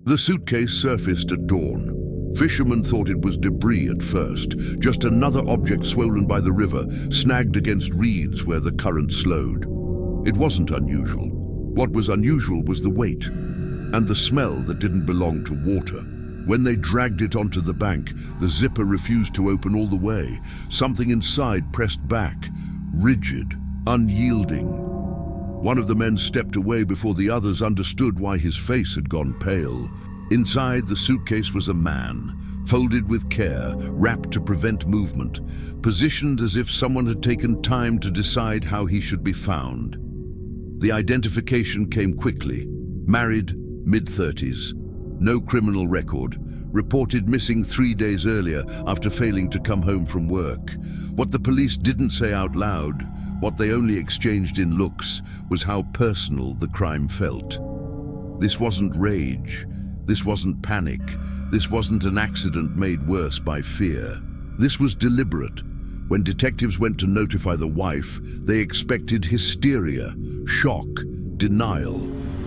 The suitcase surfaced at dawn. Fishermen thought it was debris at first, just another object swollen by the river, snagged against reeds where the current slowed. It wasn't unusual. What was unusual was the weight, and the smell that didn't belong to water. When they dragged it onto the bank, the zipper refused to open all the way. Something inside pressed back, rigid, unyielding. One of the men stepped away before the others understood why his face had gone pale. Inside the suitcase was a man, folded with care, wrapped to prevent movement, positioned as if someone had taken time to decide how he should be found. The identification came quickly. Married, mid-30s, no criminal record, reported missing 3 days earlier after failing to come home from work. What the police didn't say out loud, what they only exchanged in looks, was how personal the crime felt. This wasn't rage. This wasn't panic. This wasn't an accident made worse by fear. This was deliberate. When detectives went to notify the wife, they expected hysteria, shock, denial,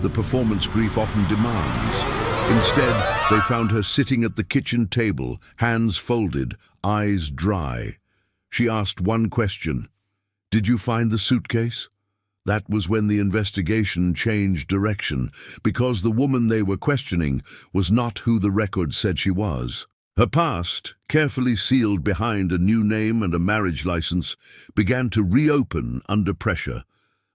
the performance grief often demands. Instead, they found her sitting at the kitchen table, hands folded, eyes dry. She asked one question: "Did you find the suitcase?" That was when the investigation changed direction, because the woman they were questioning was not who the record said she was. Her past, carefully sealed behind a new name and a marriage license, began to reopen under pressure.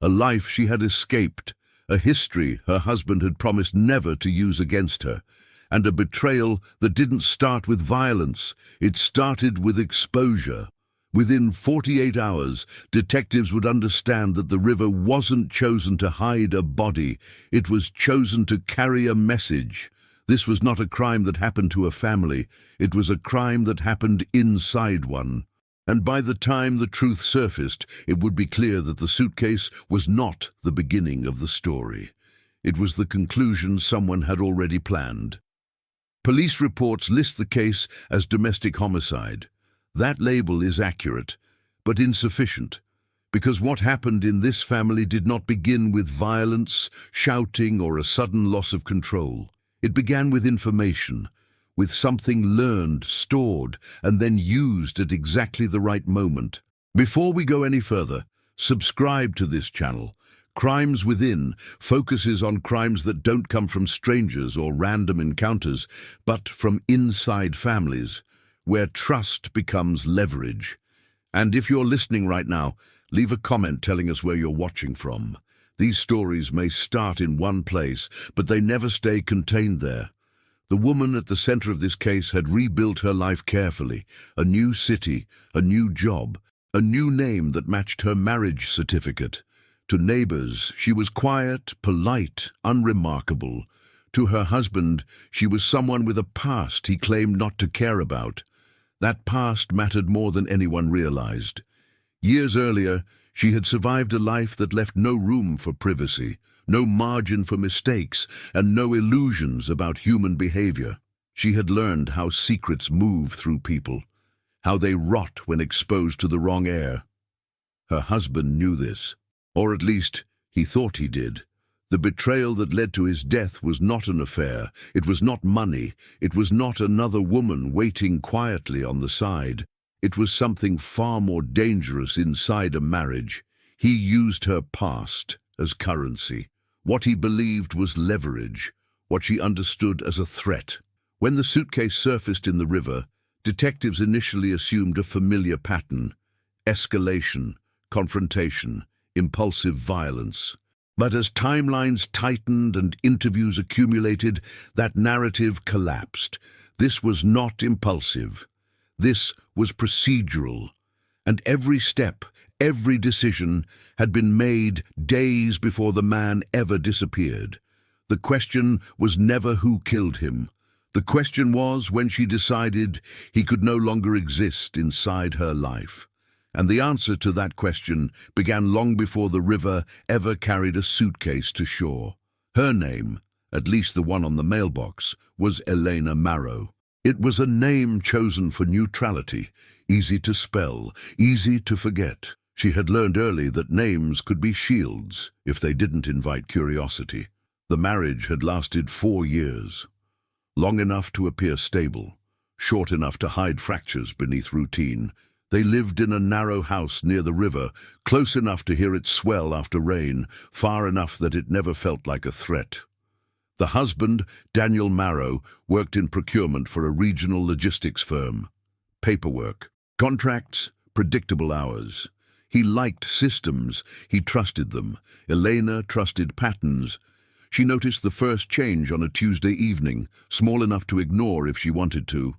A life she had escaped, a history her husband had promised never to use against her, and a betrayal that didn't start with violence, it started with exposure. Within 48 hours, detectives would understand that the river wasn't chosen to hide a body, it was chosen to carry a message. This was not a crime that happened to a family, it was a crime that happened inside one. And by the time the truth surfaced, it would be clear that the suitcase was not the beginning of the story. It was the conclusion someone had already planned. Police reports list the case as domestic homicide. That label is accurate, but insufficient, because what happened in this family did not begin with violence, shouting, or a sudden loss of control. It began with information, with something learned, stored, and then used at exactly the right moment. Before we go any further, subscribe to this channel. Crimes Within focuses on crimes that don't come from strangers or random encounters, but from inside families, where trust becomes leverage. And if you're listening right now, leave a comment telling us where you're watching from. These stories may start in one place, but they never stay contained there. The woman at the center of this case had rebuilt her life carefully. A new city, a new job, a new name that matched her marriage certificate. To neighbors, she was quiet, polite, unremarkable. To her husband, she was someone with a past he claimed not to care about. That past mattered more than anyone realized. Years earlier, she had survived a life that left no room for privacy, no margin for mistakes, and no illusions about human behavior. She had learned how secrets move through people, how they rot when exposed to the wrong air. Her husband knew this, or at least he thought he did. The betrayal that led to his death was not an affair, it was not money, it was not another woman waiting quietly on the side. It was something far more dangerous inside a marriage. He used her past as currency. What he believed was leverage, what she understood as a threat. When the suitcase surfaced in the river, detectives initially assumed a familiar pattern: escalation, confrontation, impulsive violence. But as timelines tightened and interviews accumulated, that narrative collapsed. This was not impulsive. This was procedural. And every step, every decision had been made days before the man ever disappeared. The question was never who killed him. The question was when she decided he could no longer exist inside her life. And the answer to that question began long before the river ever carried a suitcase to shore. Her name, at least the one on the mailbox, was Elena Marrow. It was a name chosen for neutrality, easy to spell, easy to forget. She had learned early that names could be shields if they didn't invite curiosity. The marriage had lasted 4 years. long enough to appear stable, short enough to hide fractures beneath routine. They lived in a narrow house near the river, close enough to hear it swell after rain, far enough that it never felt like a threat. The husband, Daniel Marrow, worked in procurement for a regional logistics firm. Paperwork, contracts, predictable hours. He liked systems, he trusted them. Elena trusted patterns. She noticed the first change on a Tuesday evening, small enough to ignore if she wanted to.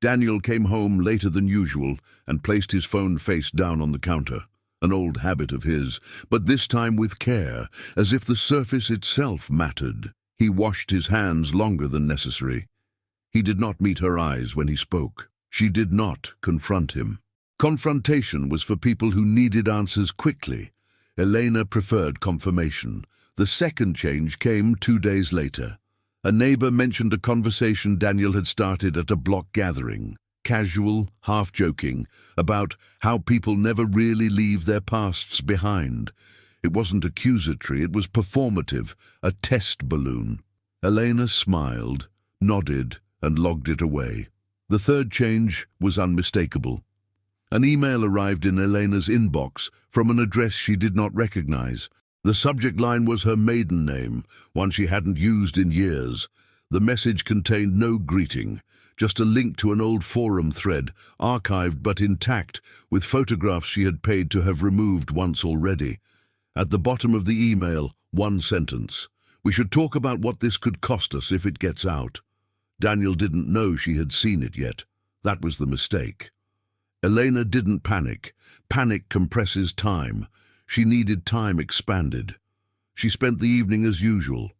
Daniel came home later than usual and placed his phone face down on the counter, an old habit of his, but this time with care, as if the surface itself mattered. He washed his hands longer than necessary. He did not meet her eyes when he spoke. She did not confront him. Confrontation was for people who needed answers quickly. Elena preferred confirmation. The second change came 2 days later. A neighbor mentioned a conversation Daniel had started at a block gathering, casual, half-joking, about how people never really leave their pasts behind. It wasn't accusatory, it was performative, a test balloon. Elena smiled, nodded, and logged it away. The third change was unmistakable. An email arrived in Elena's inbox from an address she did not recognize. The subject line was her maiden name, one she hadn't used in years. The message contained no greeting, just a link to an old forum thread, archived but intact, with photographs she had paid to have removed once already. At the bottom of the email, one sentence: "We should talk about what this could cost us if it gets out." Daniel didn't know she had seen it yet. That was the mistake. Elena didn't panic. Panic compresses time. She needed time expanded. She spent the evening as usual.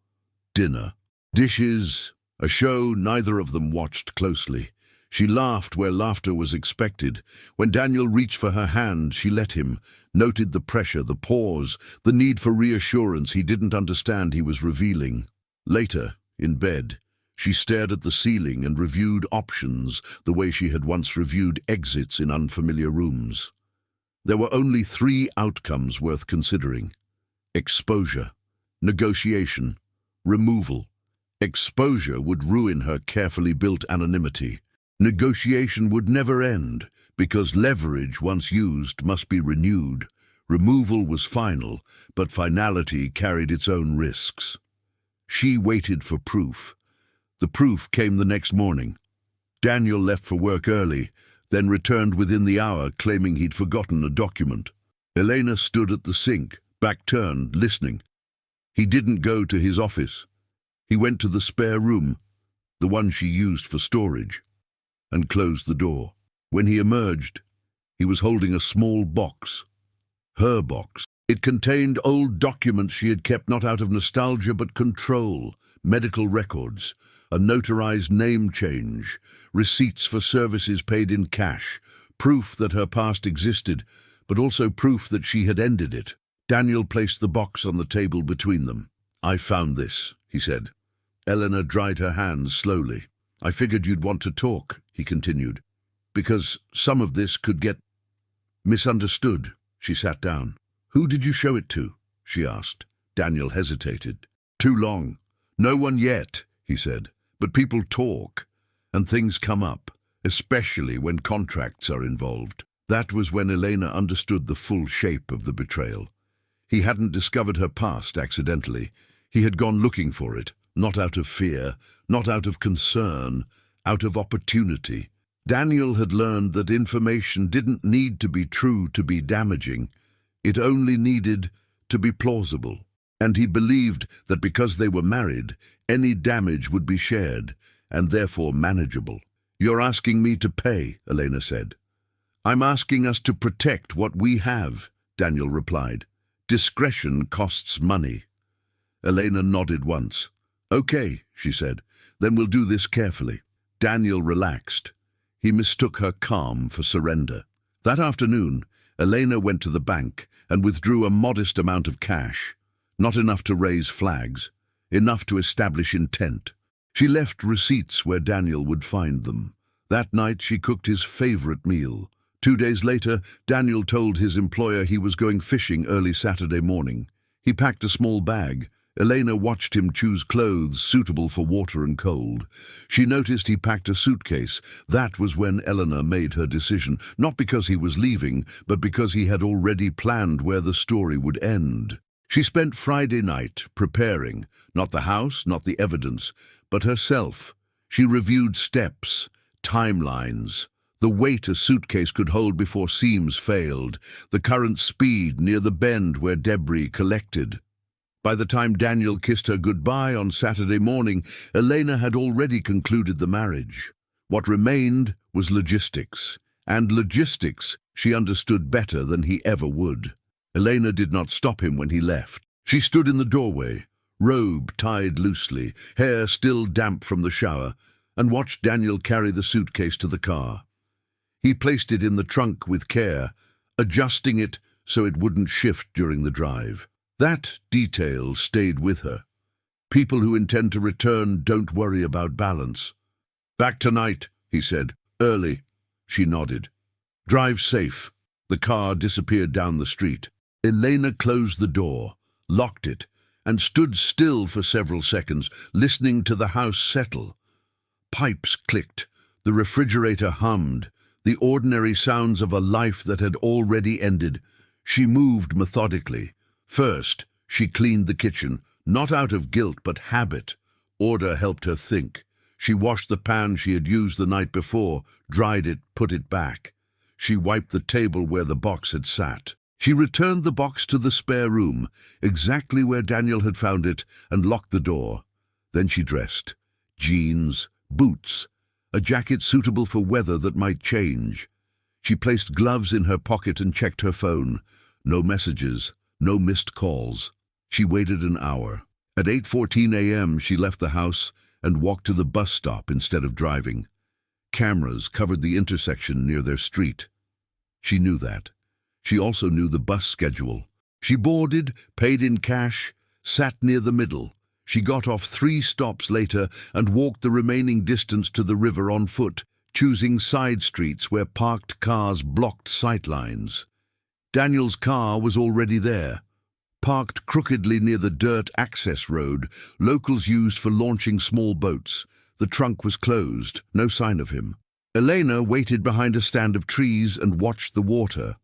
Dinner. Dishes. A show neither of them watched closely. She laughed where laughter was expected. When Daniel reached for her hand, she let him, noted the pressure, the pause, the need for reassurance he didn't understand he was revealing. Later, in bed, she stared at the ceiling and reviewed options the way she had once reviewed exits in unfamiliar rooms. There were only 3 outcomes worth considering: exposure, negotiation, removal. Exposure would ruin her carefully built anonymity. Negotiation would never end, because leverage once used must be renewed. Removal was final, but finality carried its own risks. She waited for proof. The proof came the next morning. Daniel left for work early, then returned within the hour claiming he'd forgotten a document. Elena stood at the sink, back turned, listening. He didn't go to his office. He went to the spare room, the one she used for storage, and closed the door. When he emerged, he was holding a small box. Her box. It contained old documents she had kept not out of nostalgia but control, medical records, a notarized name change, receipts for services paid in cash, proof that her past existed, but also proof that she had ended it. Daniel placed the box on the table between them. "I found this," he said. Eleanor dried her hands slowly. "I figured you'd want to talk," he continued, "because some of this could get misunderstood." She sat down. "Who did you show it to?" she asked. Daniel hesitated. "Too long. No one yet," he said. "But people talk, and things come up, especially when contracts are involved." That was when Elena understood the full shape of the betrayal. He hadn't discovered her past accidentally. He had gone looking for it, not out of fear, not out of concern, out of opportunity. Daniel had learned that information didn't need to be true to be damaging. It only needed to be plausible. And he believed that because they were married, any damage would be shared, and therefore manageable. "You're asking me to pay," Elena said. "I'm asking us to protect what we have," Daniel replied. "Discretion costs money." Elena nodded once. "Okay," she said, "then we'll do this carefully." Daniel relaxed. He mistook her calm for surrender. That afternoon, Elena went to the bank and withdrew a modest amount of cash. Not enough to raise flags, enough to establish intent. She left receipts where Daniel would find them. That night she cooked his favorite meal. 2 days later, Daniel told his employer he was going fishing early Saturday morning. He packed a small bag, Elena watched him choose clothes suitable for water and cold. She noticed he packed a suitcase. That was when Eleanor made her decision, not because he was leaving, but because he had already planned where the story would end. She spent Friday night preparing, not the house, not the evidence, but herself. She reviewed steps, timelines, the weight a suitcase could hold before seams failed, the current speed near the bend where debris collected. By the time Daniel kissed her goodbye on Saturday morning, Elena had already concluded the marriage. What remained was logistics, and logistics she understood better than he ever would. Elena did not stop him when he left. She stood in the doorway, robe tied loosely, hair still damp from the shower, and watched Daniel carry the suitcase to the car. He placed it in the trunk with care, adjusting it so it wouldn't shift during the drive. That detail stayed with her. People who intend to return don't worry about balance. "Back tonight," he said. "Early." She nodded. "Drive safe." The car disappeared down the street. Elena closed the door, locked it, and stood still for several seconds, listening to the house settle. Pipes clicked, the refrigerator hummed, the ordinary sounds of a life that had already ended. She moved methodically. First, she cleaned the kitchen, not out of guilt but habit. Order helped her think. She washed the pan she had used the night before, dried it, put it back. She wiped the table where the box had sat. She returned the box to the spare room, exactly where Daniel had found it, and locked the door. Then she dressed. Jeans, boots, a jacket suitable for weather that might change. She placed gloves in her pocket and checked her phone. No messages. No missed calls. She waited an hour. At 8:14 a.m. she left the house and walked to the bus stop instead of driving. Cameras covered the intersection near their street. She knew that. She also knew the bus schedule. She boarded, paid in cash, sat near the middle. She got off 3 stops later and walked the remaining distance to the river on foot, choosing side streets where parked cars blocked sightlines. Daniel's car was already there. Parked crookedly near the dirt access road locals used for launching small boats. The trunk was closed, no sign of him. Elena waited behind a stand of trees and watched the water.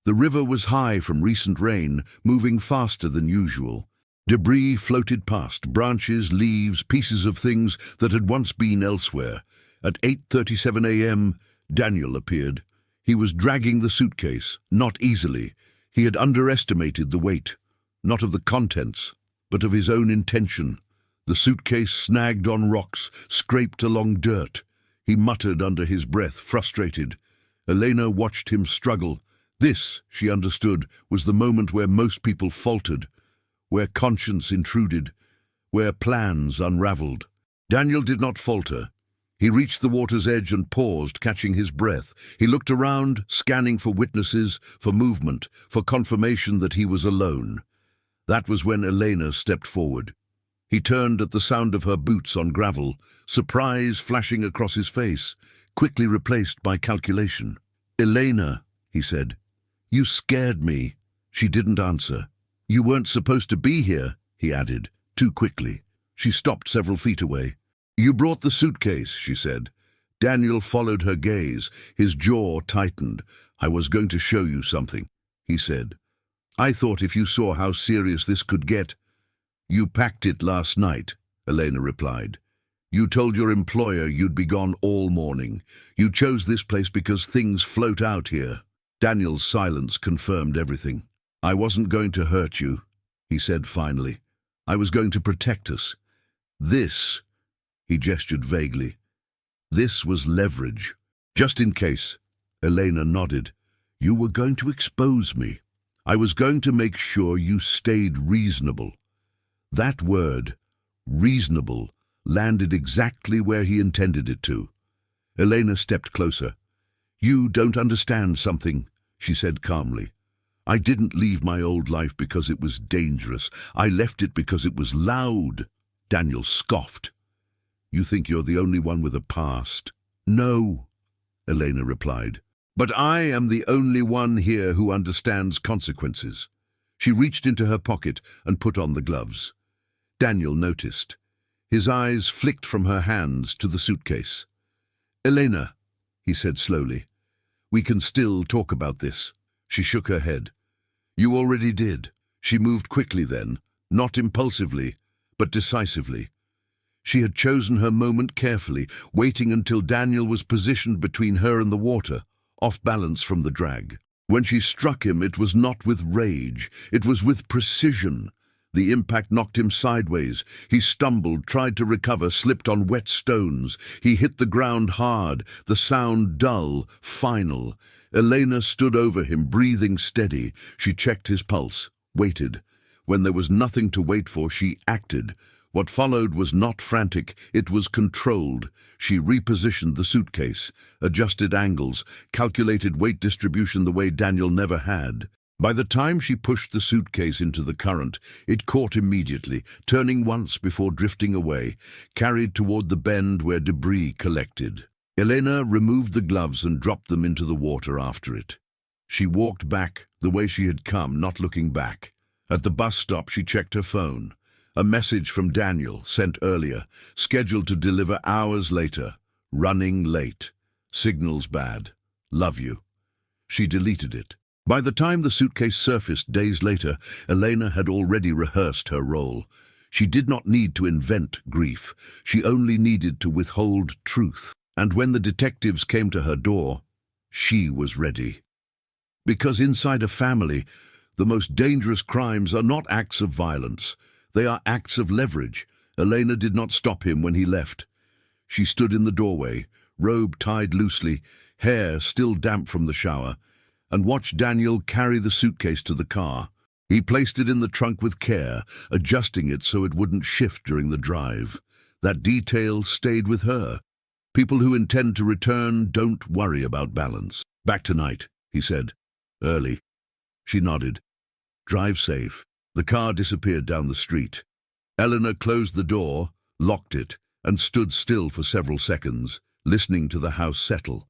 The river was high from recent rain, moving faster than usual. Debris floated past, branches, leaves, pieces of things that had once been elsewhere. At 8:37 a.m., Daniel appeared. He was dragging the suitcase, not easily. He had underestimated the weight, not of the contents, but of his own intention. The suitcase snagged on rocks, scraped along dirt. He muttered under his breath, frustrated. Elena watched him struggle. This, she understood, was the moment where most people faltered, where conscience intruded, where plans unraveled. Daniel did not falter. He reached the water's edge and paused, catching his breath. He looked around, scanning for witnesses, for movement, for confirmation that he was alone. That was when Elena stepped forward. He turned at the sound of her boots on gravel, surprise flashing across his face, quickly replaced by calculation. "Elena," he said. "You scared me." She didn't answer. "You weren't supposed to be here," he added, too quickly. She stopped several feet away. "You brought the suitcase," she said. Daniel followed her gaze. His jaw tightened. "I was going to show you something," he said. "I thought if you saw how serious this could get." "You packed it last night," Elena replied. "You told your employer you'd be gone all morning. You chose this place because things float out here." Daniel's silence confirmed everything. "I wasn't going to hurt you," he said finally. "I was going to protect us. This," he gestured vaguely, "this was leverage. Just in case." Elena nodded. "You were going to expose me. I was going to make sure you stayed reasonable." That word, reasonable, landed exactly where he intended it to. Elena stepped closer. "You don't understand something," she said calmly. "I didn't leave my old life because it was dangerous. I left it because it was loud." Daniel scoffed. "You think you're the only one with a past?" "No," Elena replied. "But I am the only one here who understands consequences." She reached into her pocket and put on the gloves. Daniel noticed. His eyes flicked from her hands to the suitcase. "Elena," he said slowly, "we can still talk about this." She shook her head. "You already did." She moved quickly then, not impulsively, but decisively. She had chosen her moment carefully, waiting until Daniel was positioned between her and the water, off balance from the drag. When she struck him, it was not with rage, it was with precision. The impact knocked him sideways. He stumbled, tried to recover, slipped on wet stones. He hit the ground hard, the sound dull, final. Elena stood over him, breathing steady. She checked his pulse, waited. When there was nothing to wait for, she acted. What followed was not frantic, it was controlled. She repositioned the suitcase, adjusted angles, calculated weight distribution the way Daniel never had. By the time she pushed the suitcase into the current, it caught immediately, turning once before drifting away, carried toward the bend where debris collected. Elena removed the gloves and dropped them into the water after it. She walked back, the way she had come, not looking back. At the bus stop, she checked her phone. A message from Daniel, sent earlier, scheduled to deliver hours later. Running late. Signals bad. Love you. She deleted it. By the time the suitcase surfaced days later, Elena had already rehearsed her role. She did not need to invent grief. She only needed to withhold truth. And when the detectives came to her door, she was ready. Because inside a family, the most dangerous crimes are not acts of violence. They are acts of leverage. Elena did not stop him when he left. She stood in the doorway, robe tied loosely, hair still damp from the shower, and watched Daniel carry the suitcase to the car. He placed it in the trunk with care, adjusting it so it wouldn't shift during the drive. That detail stayed with her. People who intend to return don't worry about balance. "Back tonight," he said. "Early." She nodded. "Drive safe." The car disappeared down the street. Eleanor closed the door, locked it, and stood still for several seconds, listening to the house settle.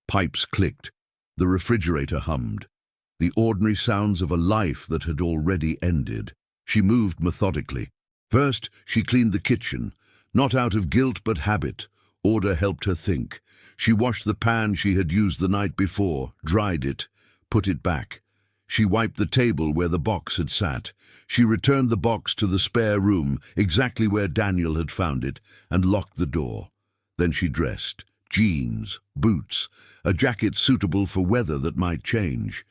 Pipes clicked. The refrigerator hummed. The ordinary sounds of a life that had already ended. She moved methodically. First, she cleaned the kitchen, not out of guilt but habit. Order helped her think. She washed the pan she had used the night before, dried it, put it back. She wiped the table where the box had sat. She returned the box to the spare room, exactly where Daniel had found it, and locked the door. Then she dressed. Jeans, boots, a jacket suitable for weather that might change.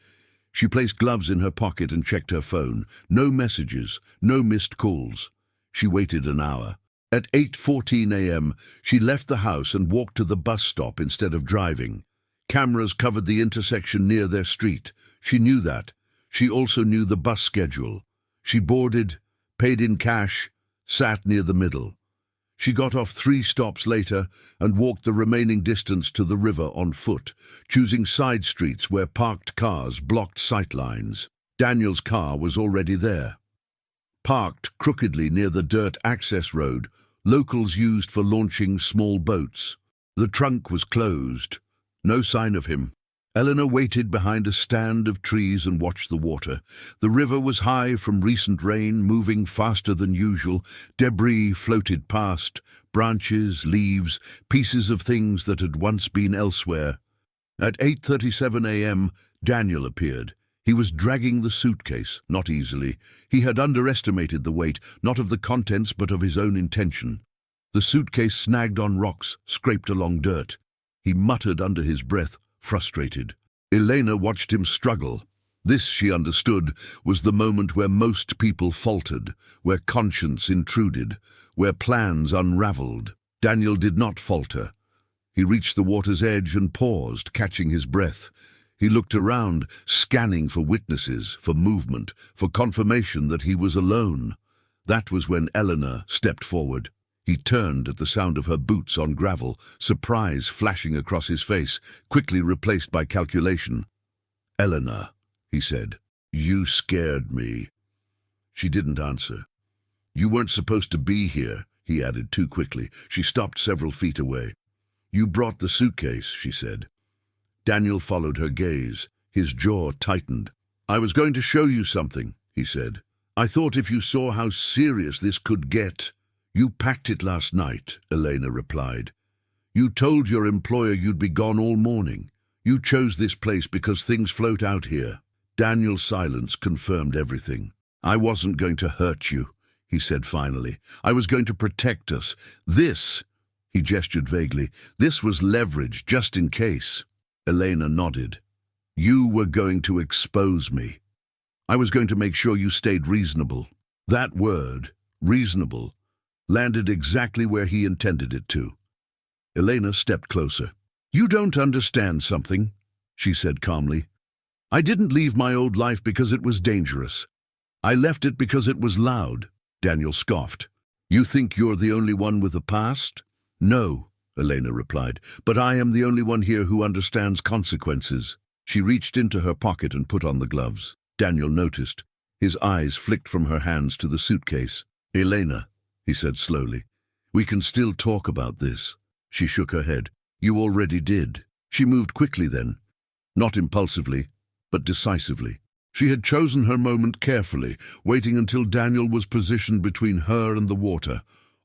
She placed gloves in her pocket and checked her phone. No messages, no missed calls. She waited an hour. At 8:14 a.m., she left the house and walked to the bus stop instead of driving. Cameras covered the intersection near their street. She knew that. She also knew the bus schedule. She boarded, paid in cash, sat near the middle. She got off 3 stops later and walked the remaining distance to the river on foot, choosing side streets where parked cars blocked sight lines. Daniel's car was already there. Parked crookedly near the dirt access road, locals used for launching small boats. The trunk was closed. No sign of him. Eleanor waited behind a stand of trees and watched the water. The river was high from recent rain, moving faster than usual. Debris floated past, branches, leaves, pieces of things that had once been elsewhere. At 8:37 a.m., Daniel appeared. He was dragging the suitcase, not easily. He had underestimated the weight, not of the contents but of his own intention. The suitcase snagged on rocks, scraped along dirt. He muttered under his breath, frustrated. Elena watched him struggle. This, she understood, was the moment where most people faltered, where conscience intruded, where plans unraveled. Daniel did not falter. He reached the water's edge and paused, catching his breath. He looked around, scanning for witnesses, for movement, for confirmation that he was alone. That was when Eleanor stepped forward. He turned at the sound of her boots on gravel, surprise flashing across his face, quickly replaced by calculation. "Eleanor," he said, "you scared me." She didn't answer. "You weren't supposed to be here," he added too quickly. She stopped several feet away. "You brought the suitcase," she said. Daniel followed her gaze. His jaw tightened. "I was going to show you something," he said. I thought if you saw how serious this could get. You packed it last night, Elena replied. You told your employer you'd be gone all morning. You chose this place because things float out here. Daniel's silence confirmed everything. I wasn't going to hurt you, he said finally. I was going to protect us. This, he gestured vaguely, this was leverage just in case. Elena nodded. You were going to expose me. I was going to make sure you stayed reasonable. That word, reasonable, landed exactly where he intended it to. Elena stepped closer. You don't understand something, she said calmly. I didn't leave my old life because it was dangerous. I left it because it was loud. Daniel scoffed. You think you're the only one with a past? No, Elena replied, but I am the only one here who understands consequences. She reached into her pocket and put on the gloves. Daniel noticed. His eyes flicked from her hands to the suitcase. Elena, he said slowly, we can still talk about this. She shook her head. You already did. She moved quickly then, not impulsively, but decisively. She had chosen her moment carefully, waiting until Daniel was positioned between her and the water,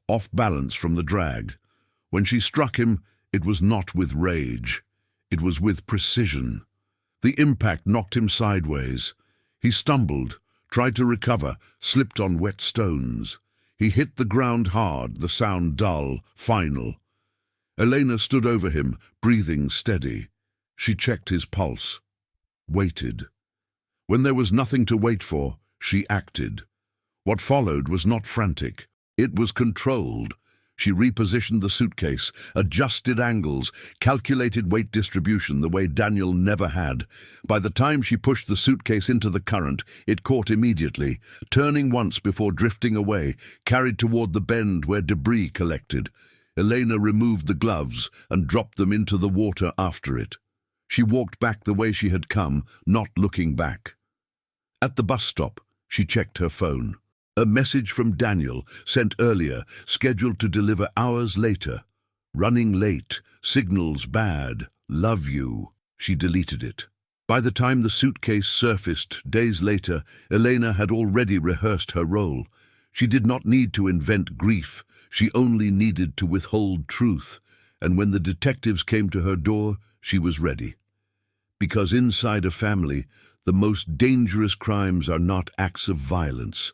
off balance from the drag. When she struck him, it was not with rage. It was with precision. The impact knocked him sideways. He stumbled, tried to recover, slipped on wet stones. He hit the ground hard, the sound dull, final. Elena stood over him, breathing steady. She checked his pulse. Waited. When there was nothing to wait for, she acted. What followed was not frantic. It was controlled. She repositioned the suitcase, adjusted angles, calculated weight distribution the way Daniel never had. By the time she pushed the suitcase into the current, it caught immediately, turning once before drifting away, carried toward the bend where debris collected. Elena removed the gloves and dropped them into the water after it. She walked back the way she had come, not looking back. At the bus stop, she checked her phone. A message from Daniel, sent earlier, scheduled to deliver hours later. Running late, signals bad, love you. She deleted it. By the time the suitcase surfaced, days later, Elena had already rehearsed her role. She did not need to invent grief, she only needed to withhold truth, and when the detectives came to her door, she was ready. Because inside a family, the most dangerous crimes are not acts of violence.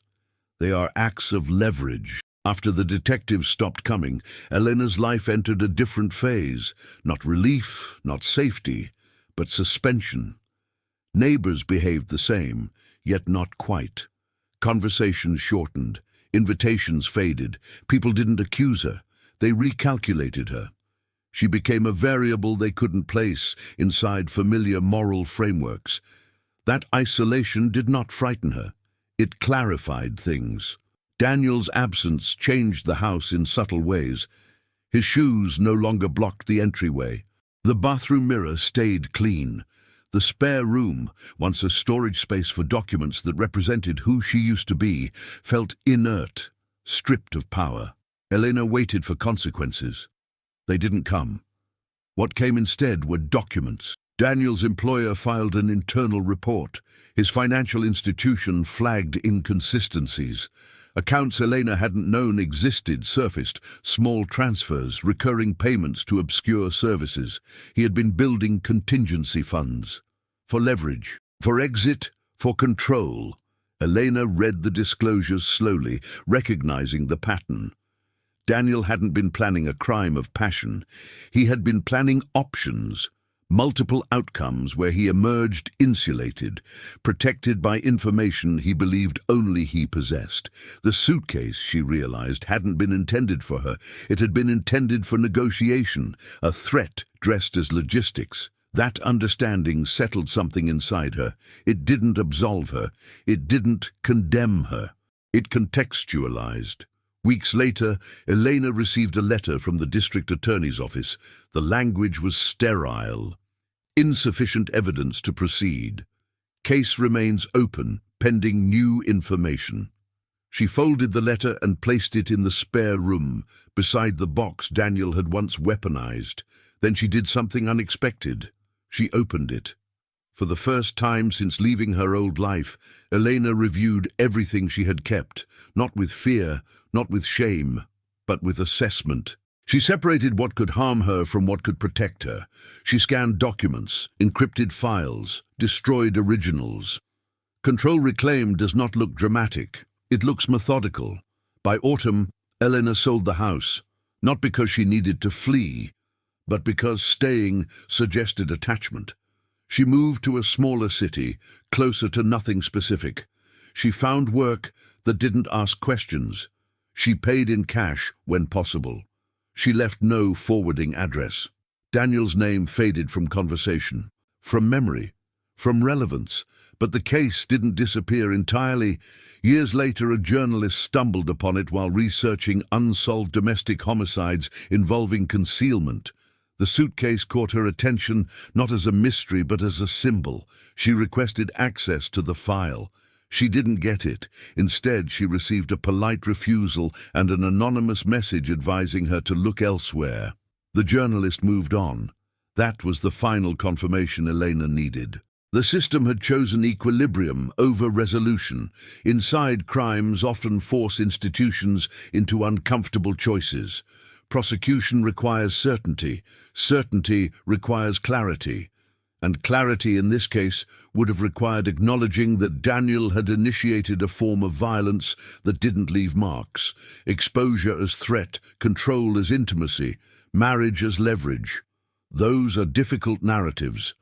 They are acts of leverage. After the detectives stopped coming, Elena's life entered a different phase. Not relief, not safety, but suspension. Neighbors behaved the same, yet not quite. Conversations shortened. Invitations faded. People didn't accuse her. They recalculated her. She became a variable they couldn't place inside familiar moral frameworks. That isolation did not frighten her. It clarified things. Daniel's absence changed the house in subtle ways. His shoes no longer blocked the entryway. The bathroom mirror stayed clean. The spare room, once a storage space for documents that represented who she used to be, felt inert, stripped of power. Elena waited for consequences. They didn't come. What came instead were documents. Daniel's employer filed an internal report. His financial institution flagged inconsistencies. Accounts Elena hadn't known existed surfaced, small transfers, recurring payments to obscure services. He had been building contingency funds. For leverage, for exit, for control. Elena read the disclosures slowly, recognizing the pattern. Daniel hadn't been planning a crime of passion. He had been planning options. Multiple outcomes where he emerged insulated, protected by information he believed only he possessed. The suitcase, she realized, hadn't been intended for her. It had been intended for negotiation, a threat dressed as logistics. That understanding settled something inside her. It didn't absolve her. It didn't condemn her. It contextualized. Weeks later, Elena received a letter from the district attorney's office. The language was sterile. Insufficient evidence to proceed. Case remains open, pending new information. She folded the letter and placed it in the spare room, beside the box Daniel had once weaponized. Then she did something unexpected. She opened it. For the first time since leaving her old life, Elena reviewed everything she had kept, not with fear, not with shame, but with assessment. She separated what could harm her from what could protect her. She scanned documents, encrypted files, destroyed originals. Control reclaimed does not look dramatic. It looks methodical. By autumn, Elena sold the house, not because she needed to flee, but because staying suggested attachment. She moved to a smaller city, closer to nothing specific. She found work that didn't ask questions. She paid in cash when possible. She left no forwarding address. Daniel's name faded from conversation, from memory, from relevance, but the case didn't disappear entirely. Years later, a journalist stumbled upon it while researching unsolved domestic homicides involving concealment. The suitcase caught her attention not as a mystery but as a symbol. She requested access to the file. She didn't get it. Instead, she received a polite refusal and an anonymous message advising her to look elsewhere. The journalist moved on. That was the final confirmation Elena needed. The system had chosen equilibrium over resolution. Inside, crimes often force institutions into uncomfortable choices. Prosecution requires certainty. Certainty requires clarity. And clarity in this case would have required acknowledging that Daniel had initiated a form of violence that didn't leave marks. Exposure as threat, control as intimacy, marriage as leverage. Those are difficult narratives.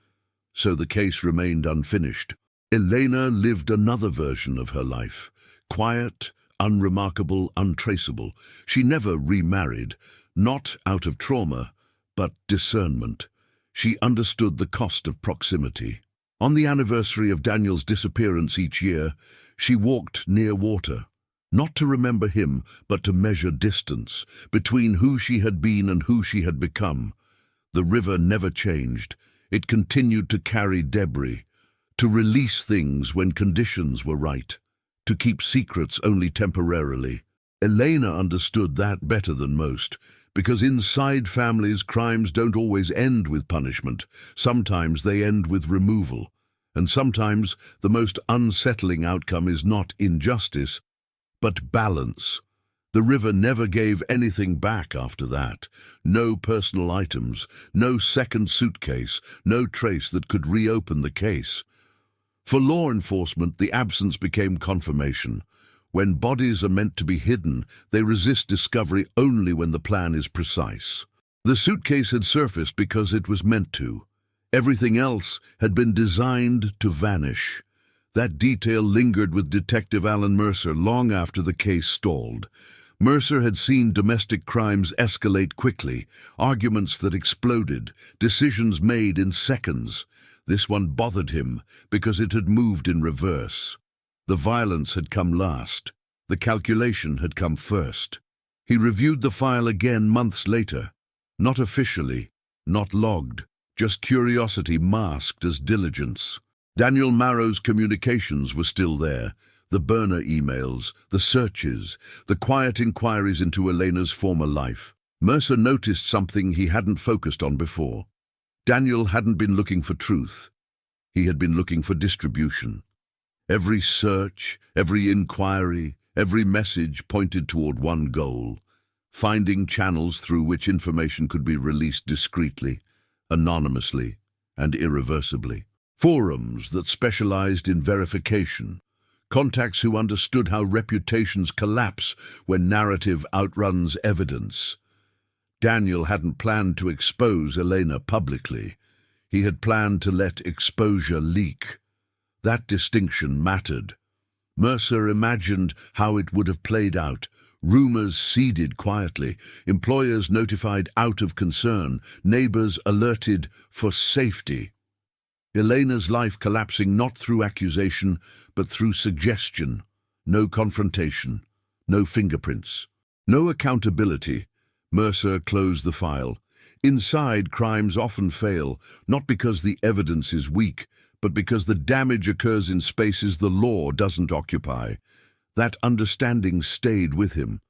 So the case remained unfinished. Elena lived another version of her life. Quiet, unremarkable, untraceable. She never remarried, not out of trauma, but discernment. She understood the cost of proximity. On the anniversary of Daniel's disappearance each year, she walked near water, not to remember him, but to measure distance between who she had been and who she had become. The river never changed. It continued to carry debris, to release things when conditions were right, to keep secrets only temporarily. Elena understood that better than most, because inside families, crimes don't always end with punishment. Sometimes they end with removal. And sometimes the most unsettling outcome is not injustice, but balance. The river never gave anything back after that. No personal items, no second suitcase, no trace that could reopen the case. For law enforcement, the absence became confirmation. When bodies are meant to be hidden, they resist discovery only when the plan is precise. The suitcase had surfaced because it was meant to. Everything else had been designed to vanish. That detail lingered with Detective Alan Mercer long after the case stalled. Mercer had seen domestic crimes escalate quickly, arguments that exploded, decisions made in seconds. This one bothered him because it had moved in reverse. The violence had come last. The calculation had come first. He reviewed the file again months later. Not officially, not logged, just curiosity masked as diligence. Daniel Marrow's communications were still there. The burner emails, the searches, the quiet inquiries into Elena's former life. Mercer noticed something he hadn't focused on before. Daniel hadn't been looking for truth. He had been looking for distribution. Every search, every inquiry, every message pointed toward one goal: finding channels through which information could be released discreetly, anonymously, and irreversibly. Forums that specialized in verification. Contacts who understood how reputations collapse when narrative outruns evidence. Daniel hadn't planned to expose Elena publicly. He had planned to let exposure leak. That distinction mattered. Mercer imagined how it would have played out. Rumors seeded quietly, employers notified out of concern, neighbors alerted for safety. Elena's life collapsing not through accusation, but through suggestion. No confrontation, no fingerprints, no accountability. Mercer closed the file. Inside, crimes often fail, not because the evidence is weak, but because the damage occurs in spaces the law doesn't occupy. That understanding stayed with him.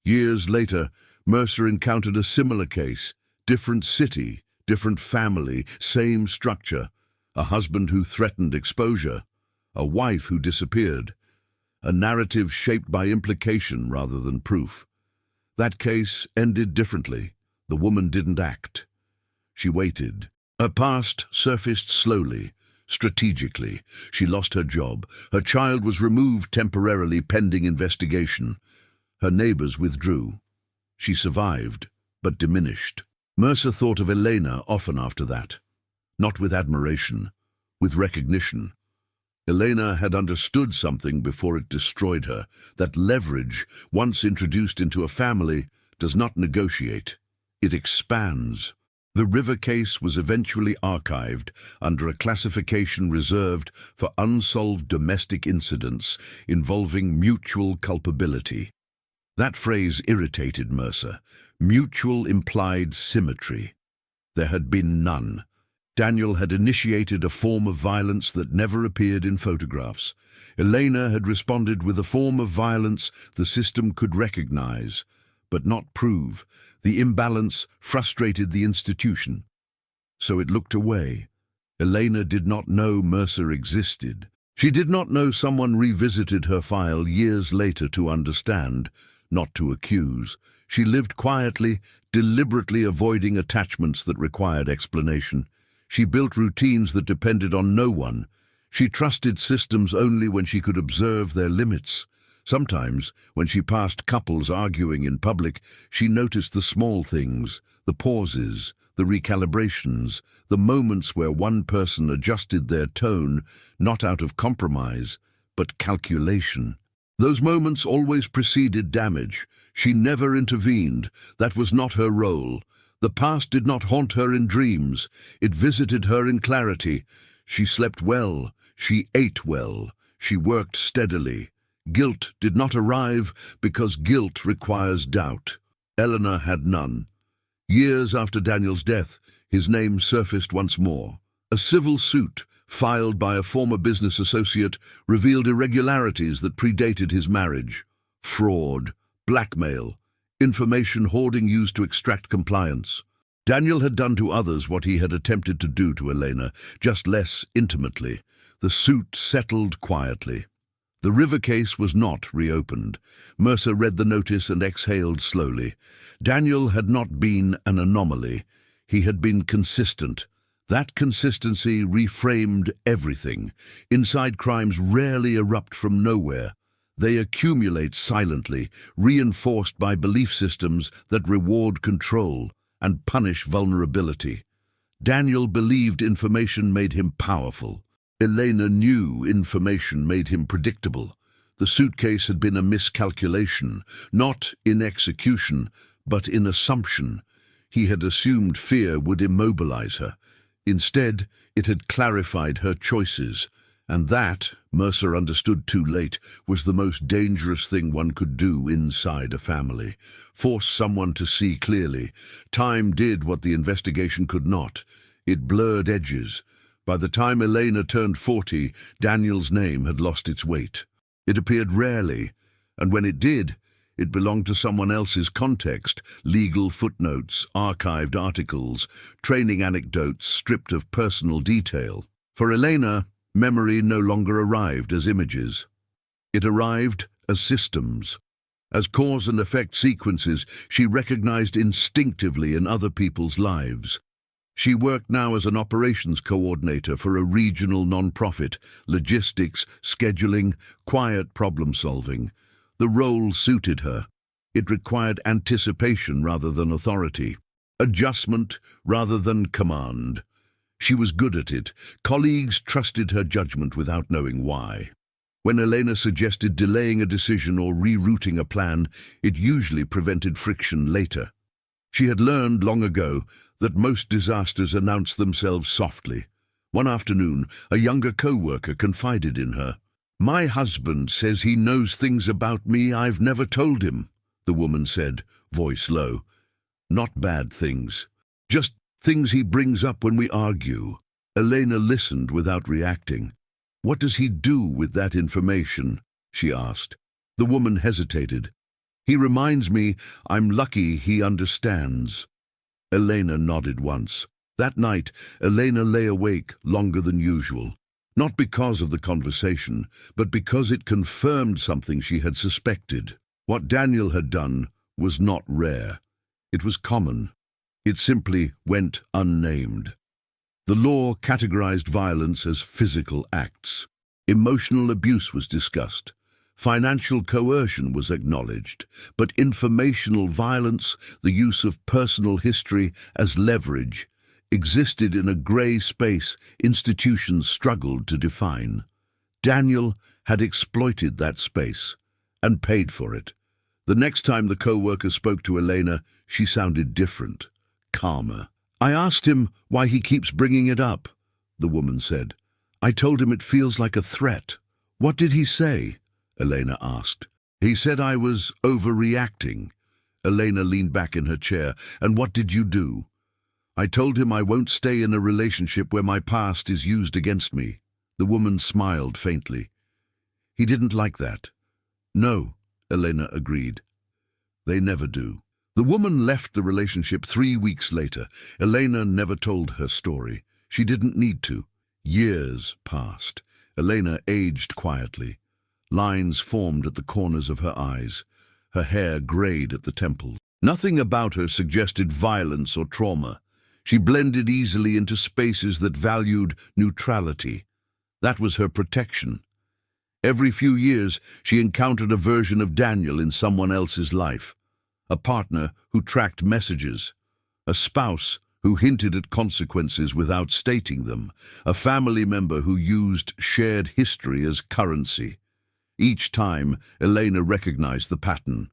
Years later, Mercer encountered a similar case. Different city, different family, same structure. a husband who threatened exposure, a wife who disappeared, a narrative shaped by implication rather than proof. That case ended differently. The woman didn't act. She waited. Her past surfaced slowly, strategically. She lost her job. Her child was removed temporarily pending investigation. Her neighbors withdrew. She survived, but diminished. Mercer thought of Elena often after that. Not with admiration, with recognition. Elena had understood something before it destroyed her, that leverage, once introduced into a family, does not negotiate. It expands. The River case was eventually archived under a classification reserved for unsolved domestic incidents involving mutual culpability. That phrase irritated Mercer. Mutual implied symmetry. There had been none. Daniel had initiated a form of violence that never appeared in photographs. Elena had responded with a form of violence the system could recognize, but not prove. The imbalance frustrated the institution. So it looked away. Elena did not know Mercer existed. She did not know someone revisited her file years later to understand, not to accuse. She lived quietly, deliberately avoiding attachments that required explanation. She built routines that depended on no one. She trusted systems only when she could observe their limits. Sometimes, when she passed couples arguing in public, she noticed the small things, the pauses, the recalibrations, the moments where one person adjusted their tone, not out of compromise, but calculation. Those moments always preceded damage. She never intervened. That was not her role. The past did not haunt her in dreams. It visited her in clarity. She slept well. She ate well. She worked steadily. Guilt did not arrive because guilt requires doubt. Eleanor had none. Years after Daniel's death, his name surfaced once more. A civil suit, filed by a former business associate, revealed irregularities that predated his marriage. Fraud, blackmail, information hoarding used to extract compliance. Daniel had done to others what he had attempted to do to Elena, just less intimately. The suit settled quietly. The River case was not reopened. Mercer read the notice and exhaled slowly. Daniel had not been an anomaly. He had been consistent. That consistency reframed everything. Inside crimes rarely erupt from nowhere. They accumulate silently, reinforced by belief systems that reward control and punish vulnerability. Daniel believed information made him powerful. Elena knew information made him predictable. The suitcase had been a miscalculation, not in execution, but in assumption. He had assumed fear would immobilize her. Instead, it had clarified her choices. And that, Mercer understood too late, was the most dangerous thing one could do inside a family. Force someone to see clearly. Time did what the investigation could not. It blurred edges. By the time Elena turned 40, Daniel's name had lost its weight. It appeared rarely, and when it did, it belonged to someone else's context, legal footnotes, archived articles, training anecdotes stripped of personal detail. For Elena, memory no longer arrived as images. It arrived as systems. As cause and effect sequences she recognized instinctively in other people's lives. She worked now as an operations coordinator for a regional non-profit, logistics, scheduling, quiet problem-solving. The role suited her. It required anticipation rather than authority, adjustment rather than command. She was good at it. Colleagues trusted her judgment without knowing why. When Elena suggested delaying a decision or rerouting a plan, it usually prevented friction later. She had learned long ago that most disasters announce themselves softly. One afternoon, a younger co-worker confided in her. "My husband says he knows things about me I've never told him," the woman said, voice low. "Not bad things. Just things he brings up when we argue." Elena listened without reacting. "What does he do with that information?" she asked. The woman hesitated. "He reminds me I'm lucky he understands." Elena nodded once. That night, Elena lay awake longer than usual, not because of the conversation, but because it confirmed something she had suspected. What Daniel had done was not rare. It was common. It simply went unnamed. The law categorized violence as physical acts. Emotional abuse was discussed. Financial coercion was acknowledged, but informational violence, the use of personal history as leverage, existed in a grey space institutions struggled to define. Daniel had exploited that space and paid for it. The next time the co-worker spoke to Elena, she sounded different, calmer. "I asked him why he keeps bringing it up," the woman said. "I told him it feels like a threat." "What did he say?" Elena asked. "He said I was overreacting." Elena leaned back in her chair. "And what did you do?" "I told him I won't stay in a relationship where my past is used against me." The woman smiled faintly. "He didn't like that." "No," Elena agreed. "They never do." The woman left the relationship 3 weeks later. Elena never told her story. She didn't need to. Years passed. Elena aged quietly. Lines formed at the corners of her eyes. Her hair grayed at the temples. Nothing about her suggested violence or trauma. She blended easily into spaces that valued neutrality. That was her protection. Every few years, she encountered a version of Daniel in someone else's life. A partner who tracked messages, a spouse who hinted at consequences without stating them, a family member who used shared history as currency. Each time, Elena recognized the pattern,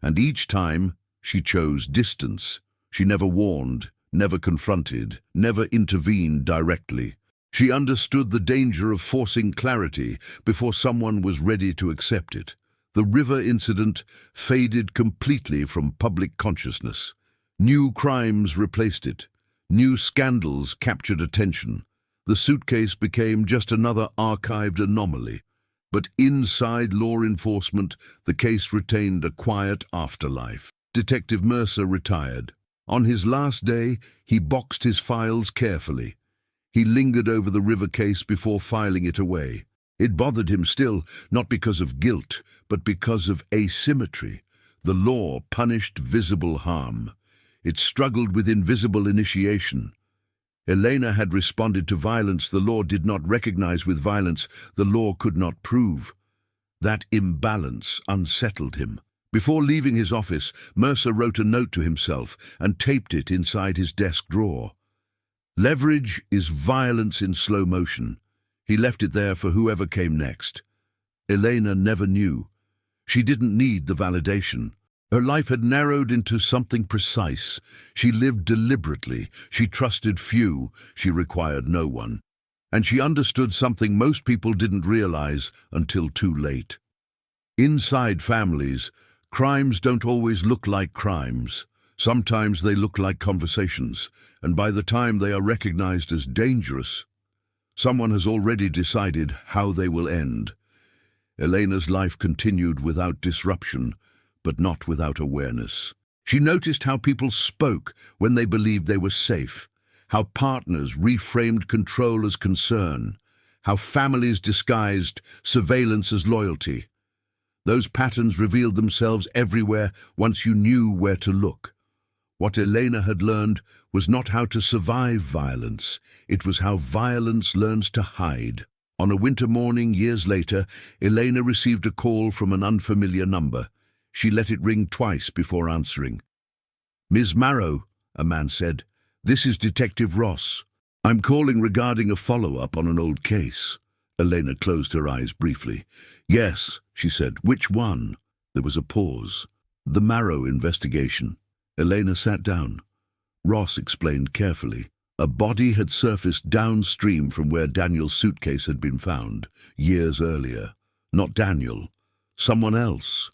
and each time she chose distance. She never warned, never confronted, never intervened directly. She understood the danger of forcing clarity before someone was ready to accept it. The river incident faded completely from public consciousness. New crimes replaced it. New scandals captured attention. The suitcase became just another archived anomaly. But inside law enforcement, the case retained a quiet afterlife. Detective Mercer retired. On his last day, he boxed his files carefully. He lingered over the river case before filing it away. It bothered him still, not because of guilt, but because of asymmetry. The law punished visible harm. It struggled with invisible initiation. Elena had responded to violence the law did not recognize with violence the law could not prove. That imbalance unsettled him. Before leaving his office, Mercer wrote a note to himself and taped it inside his desk drawer. Leverage is violence in slow motion. He left it there for whoever came next. Elena never knew. She didn't need the validation. Her life had narrowed into something precise. She lived deliberately. She trusted few. She required no one. And she understood something most people didn't realize until too late. Inside families, crimes don't always look like crimes. Sometimes they look like conversations, and by the time they are recognized as dangerous, someone has already decided how they will end. Elena's life continued without disruption, but not without awareness. She noticed how people spoke when they believed they were safe, how partners reframed control as concern, how families disguised surveillance as loyalty. Those patterns revealed themselves everywhere once you knew where to look. What Elena had learned was not how to survive violence, it was how violence learns to hide. On a winter morning years later, Elena received a call from an unfamiliar number. She let it ring twice before answering. "Ms. Marrow," a man said, "this is Detective Ross. I'm calling regarding a follow-up on an old case." Elena closed her eyes briefly. "Yes," she said. "Which one?" There was a pause. "The Marrow investigation." Elena sat down. Ross explained carefully. A body had surfaced downstream from where Daniel's suitcase had been found, years earlier. Not Daniel. Someone else.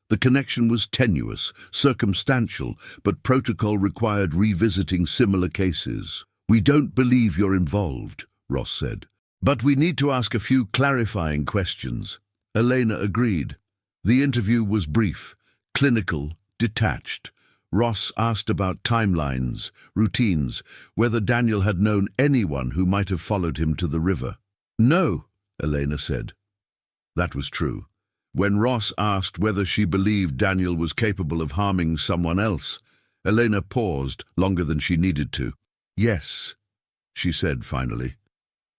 The connection was tenuous, circumstantial, but protocol required revisiting similar cases. "We don't believe you're involved," Ross said. "But we need to ask a few clarifying questions." Elena agreed. The interview was brief, clinical, detached. Ross asked about timelines, routines, whether Daniel had known anyone who might have followed him to the river. "No," Elena said. That was true. When Ross asked whether she believed Daniel was capable of harming someone else, Elena paused longer than she needed to. "Yes," she said finally,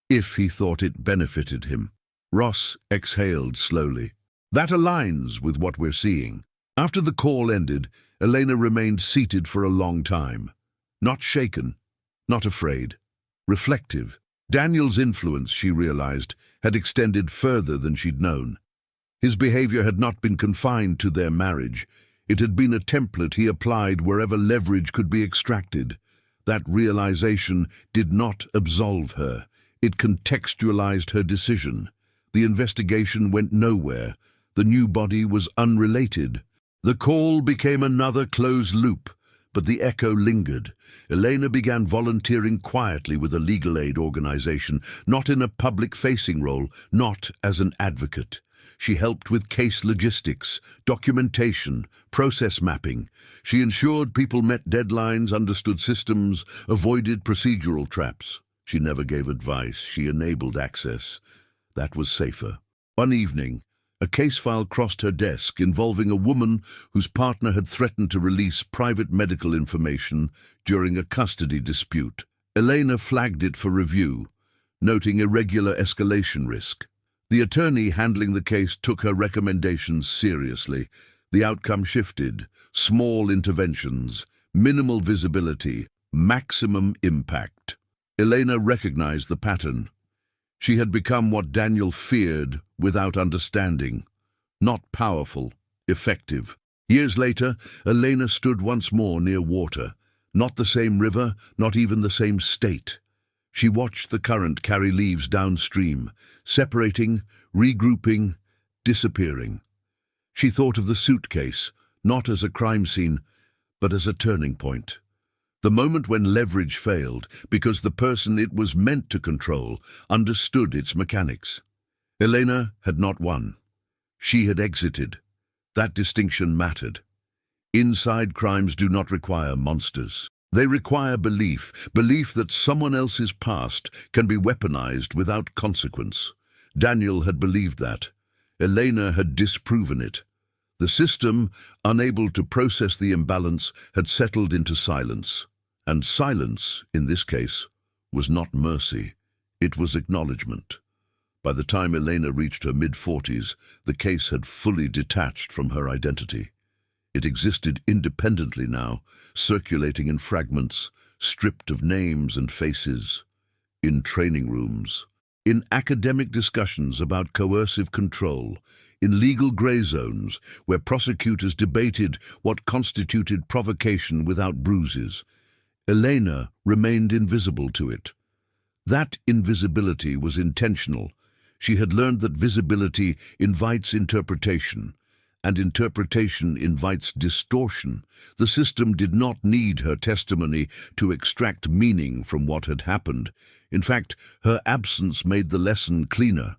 "if he thought it benefited him." Ross exhaled slowly. "That aligns with what we're seeing." After the call ended, Elena remained seated for a long time. Not shaken, not afraid, reflective. Daniel's influence, she realized, had extended further than she'd known. His behavior had not been confined to their marriage. It had been a template he applied wherever leverage could be extracted. That realization did not absolve her. It contextualized her decision. The investigation went nowhere. The new body was unrelated. The call became another closed loop, but the echo lingered. Elena began volunteering quietly with a legal aid organization, not in a public-facing role, not as an advocate. She helped with case logistics, documentation, process mapping. She ensured people met deadlines, understood systems, avoided procedural traps. She never gave advice. She enabled access. That was safer. One evening, a case file crossed her desk involving a woman whose partner had threatened to release private medical information during a custody dispute. Elena flagged it for review, noting irregular escalation risk. The attorney handling the case took her recommendations seriously. The outcome shifted: small interventions, minimal visibility, maximum impact. Elena recognized the pattern. She had become what Daniel feared without understanding. Not powerful, effective. Years later, Elena stood once more near water. Not the same river, not even the same state. She watched the current carry leaves downstream, separating, regrouping, disappearing. She thought of the suitcase, not as a crime scene, but as a turning point. The moment when leverage failed, because the person it was meant to control understood its mechanics. Elena had not won. She had exited. That distinction mattered. Inside crimes do not require monsters. They require belief that someone else's past can be weaponized without consequence. Daniel had believed that. Elena had disproven it. The system, unable to process the imbalance, had settled into silence. And silence, in this case, was not mercy. It was acknowledgement. By the time Elena reached her mid-40s, the case had fully detached from her identity. It existed independently now, circulating in fragments, stripped of names and faces. In training rooms, in academic discussions about coercive control, in legal gray zones where prosecutors debated what constituted provocation without bruises, Elena remained invisible to it. That invisibility was intentional. She had learned that visibility invites interpretation, and interpretation invites distortion. The system did not need her testimony to extract meaning from what had happened. In fact, her absence made the lesson cleaner.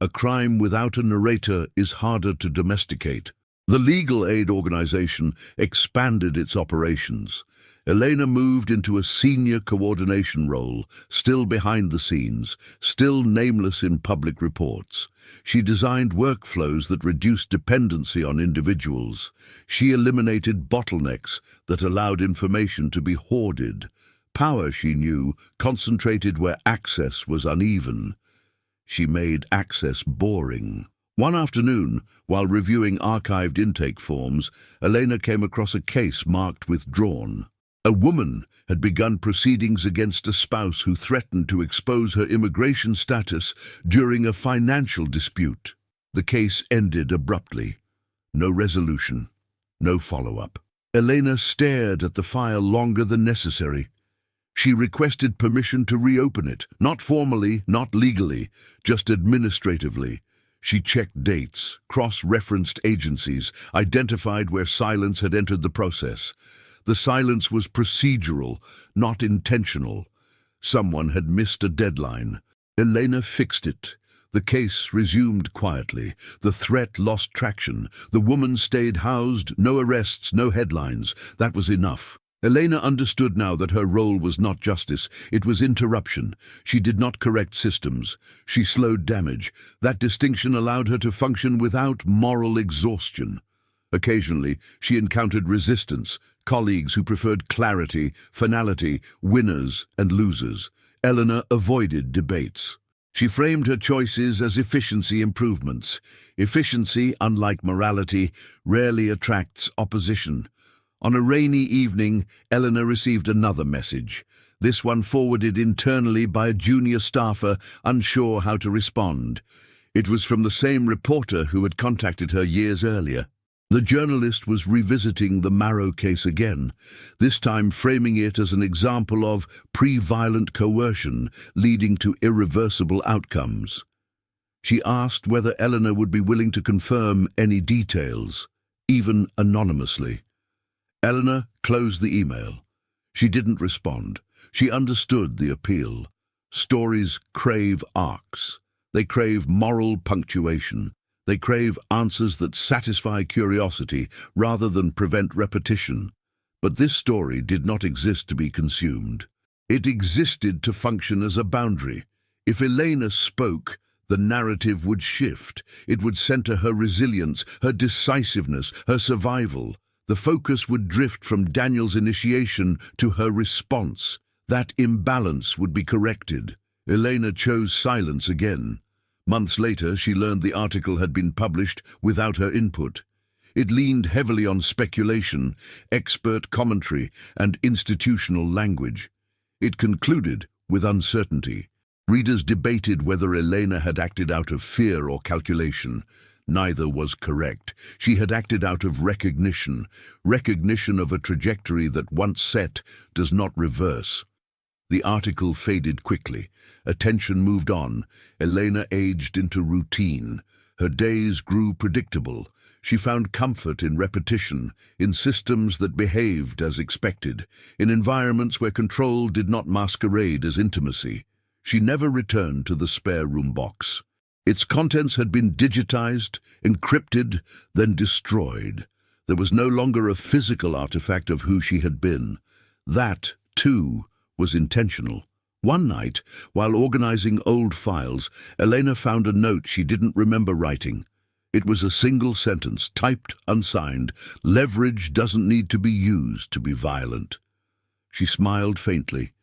A crime without a narrator is harder to domesticate. The legal aid organization expanded its operations. Elena moved into a senior coordination role, still behind the scenes, still nameless in public reports. She designed workflows that reduced dependency on individuals. She eliminated bottlenecks that allowed information to be hoarded. Power, she knew, concentrated where access was uneven. She made access boring. One afternoon, while reviewing archived intake forms, Elena came across a case marked withdrawn. A woman had begun proceedings against a spouse who threatened to expose her immigration status during a financial dispute. The case ended abruptly. No resolution, no follow-up. Elena stared at the file longer than necessary. She requested permission to reopen it, not formally, not legally, just administratively. She checked dates, cross-referenced agencies, identified where silence had entered the process. The silence was procedural, not intentional. Someone had missed a deadline. Elena fixed it. The case resumed quietly. The threat lost traction. The woman stayed housed, no arrests, no headlines. That was enough. Elena understood now that her role was not justice, it was interruption. She did not correct systems. She slowed damage. That distinction allowed her to function without moral exhaustion. Occasionally, she encountered resistance, colleagues who preferred clarity, finality, winners and losers. Elena avoided debates. She framed her choices as efficiency improvements. Efficiency, unlike morality, rarely attracts opposition. On a rainy evening, Elena received another message, this one forwarded internally by a junior staffer unsure how to respond. It was from the same reporter who had contacted her years earlier. The journalist was revisiting the Marrow case again, this time framing it as an example of pre-violent coercion leading to irreversible outcomes. She asked whether Elena would be willing to confirm any details, even anonymously. Elena closed the email. She didn't respond. She understood the appeal. Stories crave arcs. They crave moral punctuation. They crave answers that satisfy curiosity rather than prevent repetition. But this story did not exist to be consumed. It existed to function as a boundary. If Elena spoke, the narrative would shift. It would center her resilience, her decisiveness, her survival. The focus would drift from Daniel's initiation to her response. That imbalance would be corrected. Elena chose silence again. Months later, she learned the article had been published without her input. It leaned heavily on speculation, expert commentary, and institutional language. It concluded with uncertainty. Readers debated whether Elena had acted out of fear or calculation. Neither was correct. She had acted out of recognition of a trajectory that once set does not reverse. The article faded quickly. Attention moved on. Elena aged into routine. Her days grew predictable. She found comfort in repetition, in systems that behaved as expected, in environments where control did not masquerade as intimacy. She never returned to the spare room box. Its contents had been digitized, encrypted, then destroyed. There was no longer a physical artifact of who she had been. That, too, was intentional. One night, while organizing old files, Elena found a note she didn't remember writing. It was a single sentence, typed, unsigned. Leverage doesn't need to be used to be violent. She smiled faintly.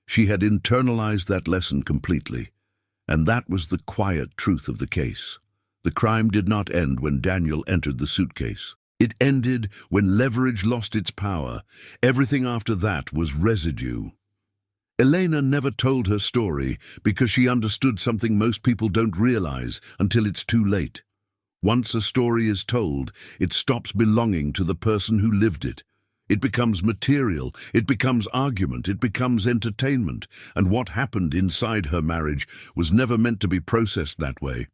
She had internalized that lesson completely. And that was the quiet truth of the case. The crime did not end when Daniel entered the suitcase. It ended when leverage lost its power. Everything after that was residue. Elena never told her story because she understood something most people don't realize until it's too late. Once a story is told, it stops belonging to the person who lived it. It becomes material, it becomes argument, it becomes entertainment, and what happened inside her marriage was never meant to be processed that way.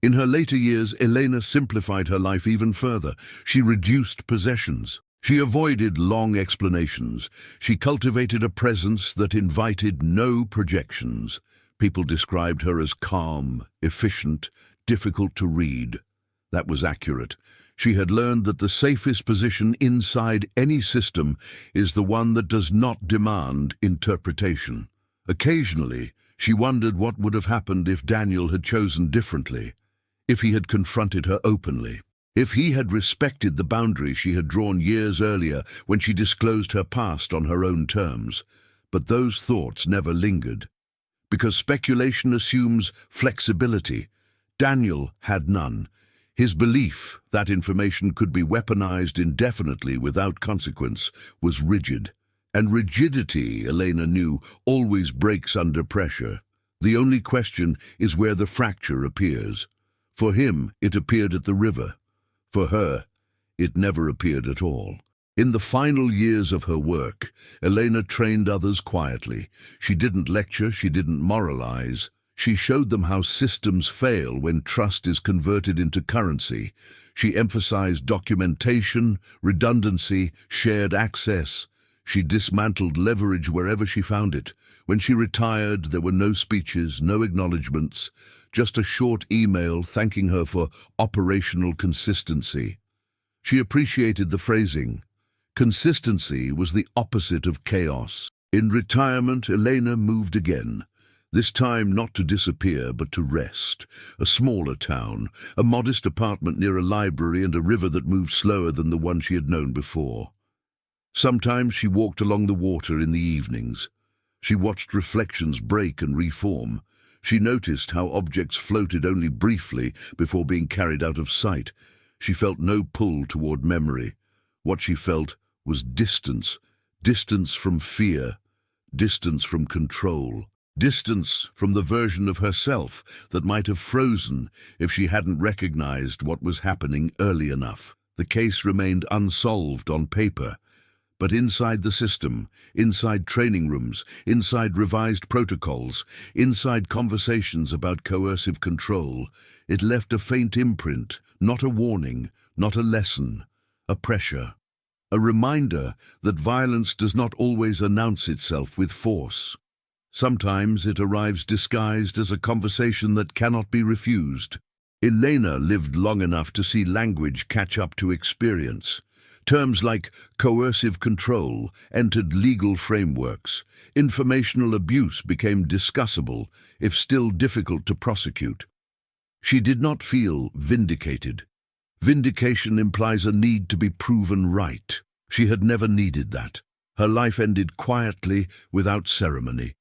In her later years, Elena simplified her life even further. She reduced possessions. She avoided long explanations. She cultivated a presence that invited no projections. People described her as calm, efficient, difficult to read. That was accurate. She had learned that the safest position inside any system is the one that does not demand interpretation. Occasionally, she wondered what would have happened if Daniel had chosen differently, if he had confronted her openly, if he had respected the boundary she had drawn years earlier when she disclosed her past on her own terms. But those thoughts never lingered. Because speculation assumes flexibility, Daniel had none. His belief that information could be weaponized indefinitely without consequence was rigid. And rigidity, Elena knew, always breaks under pressure. The only question is where the fracture appears. For him, it appeared at the river. For her, it never appeared at all. In the final years of her work, Elena trained others quietly. She didn't lecture, she didn't moralize. She showed them how systems fail when trust is converted into currency. She emphasized documentation, redundancy, shared access. She dismantled leverage wherever she found it. When she retired, there were no speeches, no acknowledgements, just a short email thanking her for operational consistency. She appreciated the phrasing. Consistency was the opposite of chaos. In retirement, Elena moved again. This time not to disappear, but to rest. A smaller town, a modest apartment near a library and a river that moved slower than the one she had known before. Sometimes she walked along the water in the evenings. She watched reflections break and reform. She noticed how objects floated only briefly before being carried out of sight. She felt no pull toward memory. What she felt was distance. Distance from fear. Distance from control. Distance from the version of herself that might have frozen if she hadn't recognized what was happening early enough. The case remained unsolved on paper, but inside the system, inside training rooms, inside revised protocols, inside conversations about coercive control, it left a faint imprint, not a warning, not a lesson, a pressure. A reminder that violence does not always announce itself with force. Sometimes it arrives disguised as a conversation that cannot be refused. Elena lived long enough to see language catch up to experience. Terms like coercive control entered legal frameworks. Informational abuse became discussable, if still difficult to prosecute. She did not feel vindicated. Vindication implies a need to be proven right. She had never needed that. Her life ended quietly, without ceremony.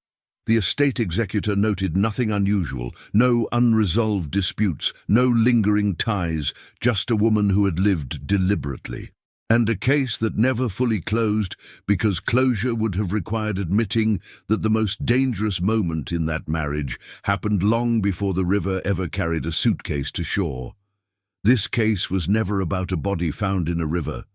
The estate executor noted nothing unusual, no unresolved disputes, no lingering ties, just a woman who had lived deliberately. And a case that never fully closed because closure would have required admitting that the most dangerous moment in that marriage happened long before the river ever carried a suitcase to shore. This case was never about a body found in a river.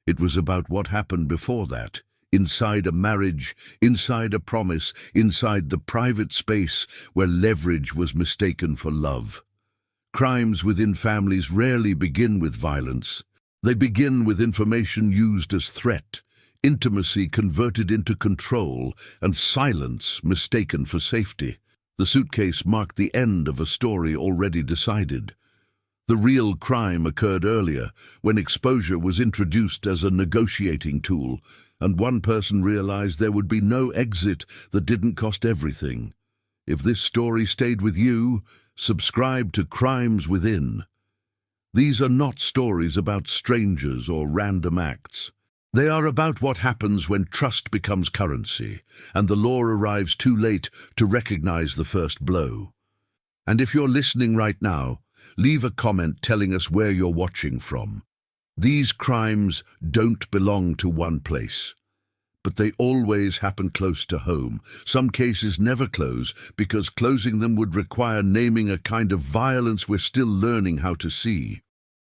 It was about what happened before that. Inside a marriage, inside a promise, inside the private space where leverage was mistaken for love. Crimes within families rarely begin with violence. They begin with information used as threat, intimacy converted into control, and silence mistaken for safety. The suitcase marked the end of a story already decided. The real crime occurred earlier, when exposure was introduced as a negotiating tool, and one person realized there would be no exit that didn't cost everything. If this story stayed with you, subscribe to Crimes Within. These are not stories about strangers or random acts. They are about what happens when trust becomes currency, and the law arrives too late to recognize the first blow. And if you're listening right now, leave a comment telling us where you're watching from. These crimes don't belong to one place, but they always happen close to home. Some cases never close because closing them would require naming a kind of violence we're still learning how to see.